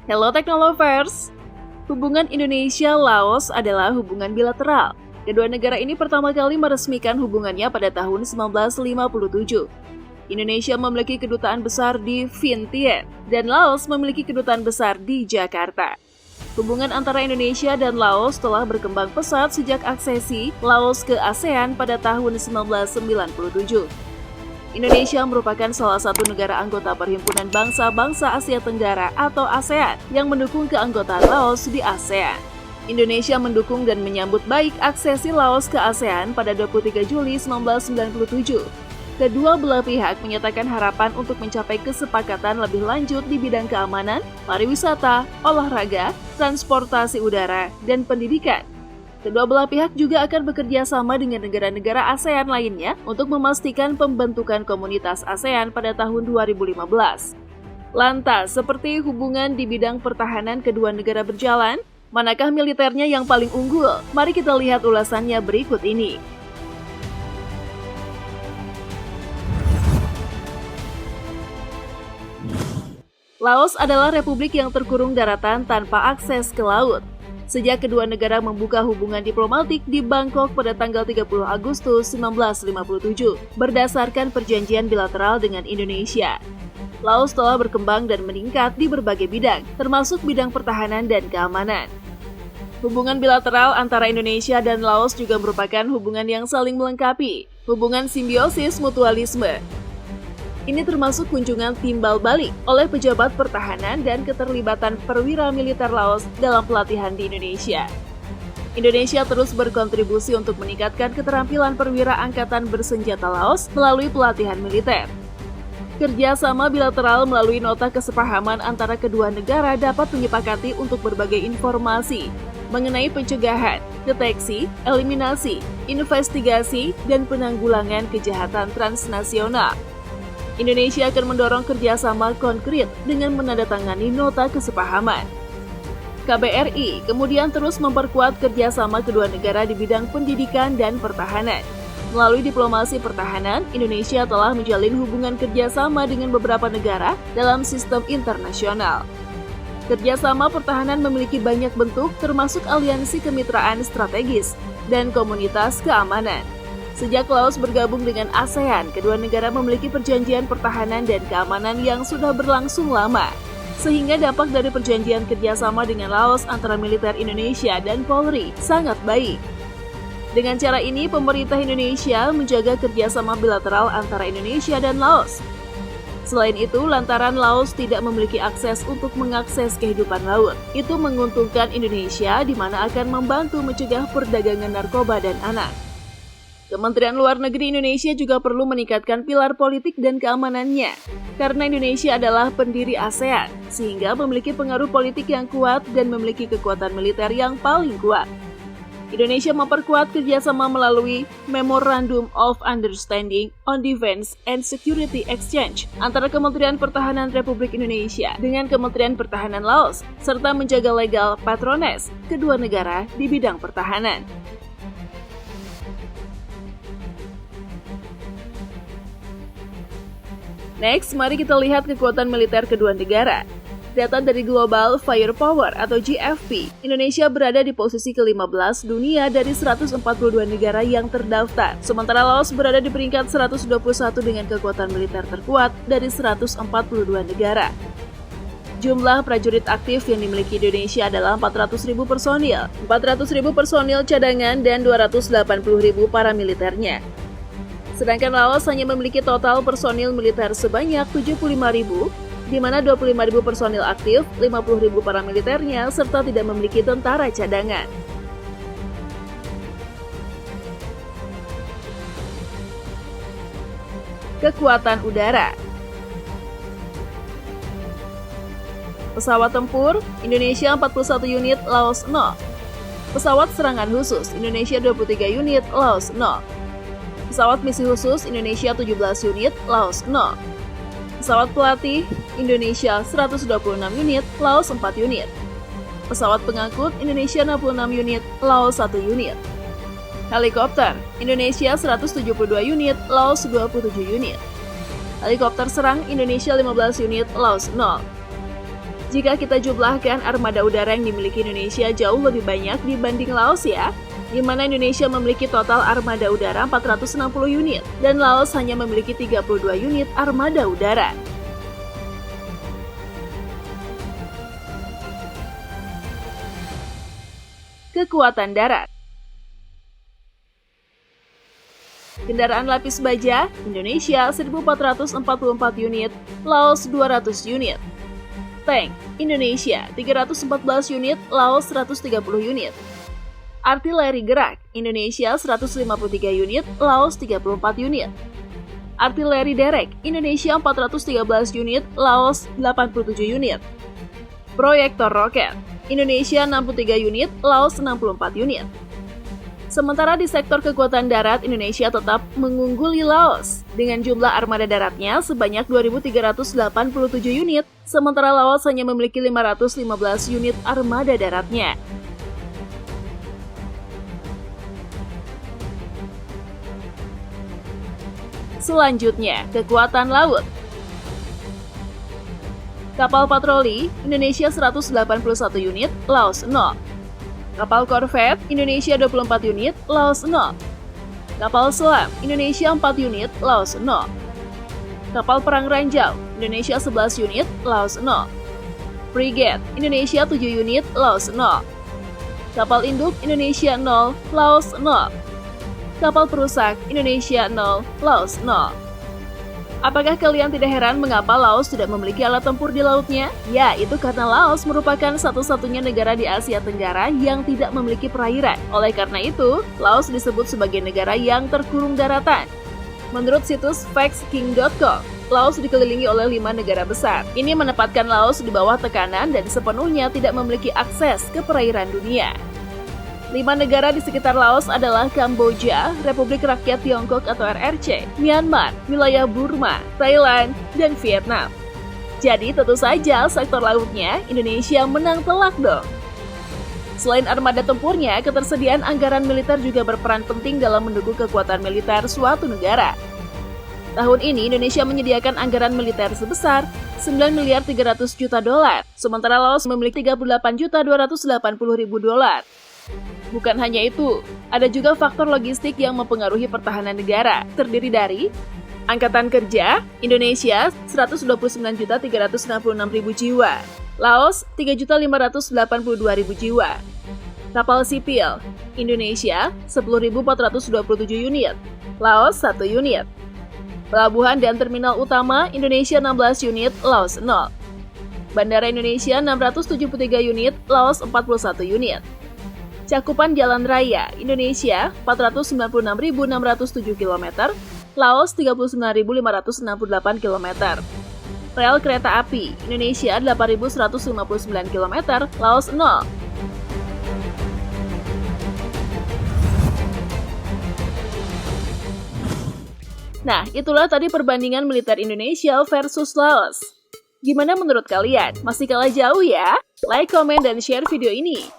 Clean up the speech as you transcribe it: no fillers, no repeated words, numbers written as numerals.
Hello Teknolovers! Hubungan Indonesia-Laos adalah hubungan bilateral. Kedua negara ini pertama kali meresmikan hubungannya pada tahun 1957. Indonesia memiliki kedutaan besar di Vientiane, dan Laos memiliki kedutaan besar di Jakarta. Hubungan antara Indonesia dan Laos telah berkembang pesat sejak aksesi Laos ke ASEAN pada tahun 1997. Indonesia merupakan salah satu negara anggota Perhimpunan Bangsa-Bangsa Asia Tenggara atau ASEAN yang mendukung keanggotaan Laos di ASEAN. Indonesia mendukung dan menyambut baik aksesi Laos ke ASEAN pada 23 Juli 1997. Kedua belah pihak menyatakan harapan untuk mencapai kesepakatan lebih lanjut di bidang keamanan, pariwisata, olahraga, transportasi udara, dan pendidikan. Kedua belah pihak juga akan bekerja sama dengan negara-negara ASEAN lainnya untuk memastikan pembentukan komunitas ASEAN pada tahun 2015. Lantas, seperti hubungan di bidang pertahanan kedua negara berjalan, manakah militernya yang paling unggul? Mari kita lihat ulasannya berikut ini. Laos adalah republik yang terkurung daratan tanpa akses ke laut. Sejak kedua negara membuka hubungan diplomatik di Bangkok pada tanggal 30 Agustus 1957, berdasarkan perjanjian bilateral dengan Indonesia. Laos telah berkembang dan meningkat di berbagai bidang, termasuk bidang pertahanan dan keamanan. Hubungan bilateral antara Indonesia dan Laos juga merupakan hubungan yang saling melengkapi, hubungan simbiosis mutualisme. Ini termasuk kunjungan timbal balik oleh pejabat pertahanan dan keterlibatan perwira militer Laos dalam pelatihan di Indonesia. Indonesia terus berkontribusi untuk meningkatkan keterampilan perwira angkatan bersenjata Laos melalui pelatihan militer. Kerjasama bilateral melalui nota kesepahaman antara kedua negara dapat menyepakati untuk berbagai informasi mengenai pencegahan, deteksi, eliminasi, investigasi, dan penanggulangan kejahatan transnasional. Indonesia akan mendorong kerjasama konkret dengan menandatangani nota kesepahaman. KBRI kemudian terus memperkuat kerjasama kedua negara di bidang pendidikan dan pertahanan. Melalui diplomasi pertahanan, Indonesia telah menjalin hubungan kerjasama dengan beberapa negara dalam sistem internasional. Kerjasama pertahanan memiliki banyak bentuk termasuk aliansi kemitraan strategis dan komunitas keamanan. Sejak Laos bergabung dengan ASEAN, kedua negara memiliki perjanjian pertahanan dan keamanan yang sudah berlangsung lama. Sehingga dampak dari perjanjian kerjasama dengan Laos antara militer Indonesia dan Polri sangat baik. Dengan cara ini, pemerintah Indonesia menjaga kerjasama bilateral antara Indonesia dan Laos. Selain itu, lantaran Laos tidak memiliki akses untuk mengakses kehidupan laut, itu menguntungkan Indonesia di mana akan membantu mencegah perdagangan narkoba dan anak. Kementerian Luar Negeri Indonesia juga perlu meningkatkan pilar politik dan keamanannya, karena Indonesia adalah pendiri ASEAN, sehingga memiliki pengaruh politik yang kuat dan memiliki kekuatan militer yang paling kuat. Indonesia memperkuat kerjasama melalui Memorandum of Understanding on Defense and Security Exchange antara Kementerian Pertahanan Republik Indonesia dengan Kementerian Pertahanan Laos, serta menjaga legal patrones kedua negara di bidang pertahanan. Next, mari kita lihat kekuatan militer kedua negara. Data dari Global Firepower atau GFP, Indonesia berada di posisi ke-15 dunia dari 142 negara yang terdaftar. Sementara Laos berada di peringkat 121 dengan kekuatan militer terkuat dari 142 negara. Jumlah prajurit aktif yang dimiliki Indonesia adalah 400.000 personil, 400.000 personil cadangan, dan 280.000 paramiliternya. Sedangkan Laos hanya memiliki total personil militer sebanyak 75.000, di mana 25.000 personil aktif, 50.000 paramiliternya, serta tidak memiliki tentara cadangan. Kekuatan udara. Pesawat tempur, Indonesia 41 unit, Laos 0. Pesawat serangan khusus, Indonesia 23 unit, Laos 0. Pesawat misi khusus Indonesia 17 unit, Laos 0. Pesawat pelatih Indonesia 126 unit, Laos 4 unit. Pesawat pengangkut Indonesia 66 unit, Laos 1 unit. Helikopter Indonesia 172 unit, Laos 27 unit. Helikopter serang Indonesia 15 unit, Laos 0. Jika kita jumlahkan, armada udara yang dimiliki Indonesia jauh lebih banyak dibanding Laos ya, di mana Indonesia memiliki total armada udara 460 unit, dan Laos hanya memiliki 32 unit armada udara. Kekuatan darat. Kendaraan lapis baja, Indonesia 1.444 unit, Laos 200 unit. Tank, Indonesia 314 unit, Laos 130 unit. Artileri gerak, Indonesia 153 unit, Laos 34 unit. Artileri derek, Indonesia 413 unit, Laos 87 unit. Proyektor roket, Indonesia 63 unit, Laos 64 unit. Sementara di sektor kekuatan darat, Indonesia tetap mengungguli Laos dengan jumlah armada daratnya sebanyak 2.387 unit, sementara Laos hanya memiliki 515 unit armada daratnya. Selanjutnya, kekuatan laut. Kapal patroli, Indonesia 181 unit, Laos 0. Kapal korvet, Indonesia 24 unit, Laos 0. Kapal selam, Indonesia 4 unit, Laos 0. Kapal perang ranjau, Indonesia 11 unit, Laos 0. Frigate, Indonesia 7 unit, Laos 0. Kapal induk, Indonesia 0, Laos 0. Kapal perusak, Indonesia 0, Laos 0. Apakah kalian tidak heran mengapa Laos tidak memiliki alat tempur di lautnya? Ya, itu karena Laos merupakan satu-satunya negara di Asia Tenggara yang tidak memiliki perairan. Oleh karena itu, Laos disebut sebagai negara yang terkurung daratan. Menurut situs factsking.com, Laos dikelilingi oleh 5 negara besar. Ini menempatkan Laos di bawah tekanan dan sepenuhnya tidak memiliki akses ke perairan dunia. 5 negara di sekitar Laos adalah Kamboja, Republik Rakyat Tiongkok atau RRC, Myanmar, wilayah Burma, Thailand, dan Vietnam. Jadi tentu saja sektor lautnya Indonesia menang telak dong. Selain armada tempurnya, ketersediaan anggaran militer juga berperan penting dalam mendukung kekuatan militer suatu negara. Tahun ini Indonesia menyediakan anggaran militer sebesar 9 miliar 300 juta dolar, sementara Laos memiliki 38 juta 280 ribu dolar. Bukan hanya itu, ada juga faktor logistik yang mempengaruhi pertahanan negara, terdiri dari Angkatan Kerja, Indonesia 129.366.000 jiwa, Laos 3.582.000 jiwa. Kapal sipil, Indonesia 10.427 unit, Laos 1 unit. Pelabuhan dan terminal utama, Indonesia 16 unit, Laos 0. Bandara Indonesia 673 unit, Laos 41 unit. Cakupan jalan raya, Indonesia 496.607 km, Laos 39.568 km. Rel kereta api, Indonesia 8.159 km, Laos 0. Nah, itulah tadi perbandingan militer Indonesia versus Laos. Gimana menurut kalian? Masih kalah jauh ya? Like, komen, dan share video ini.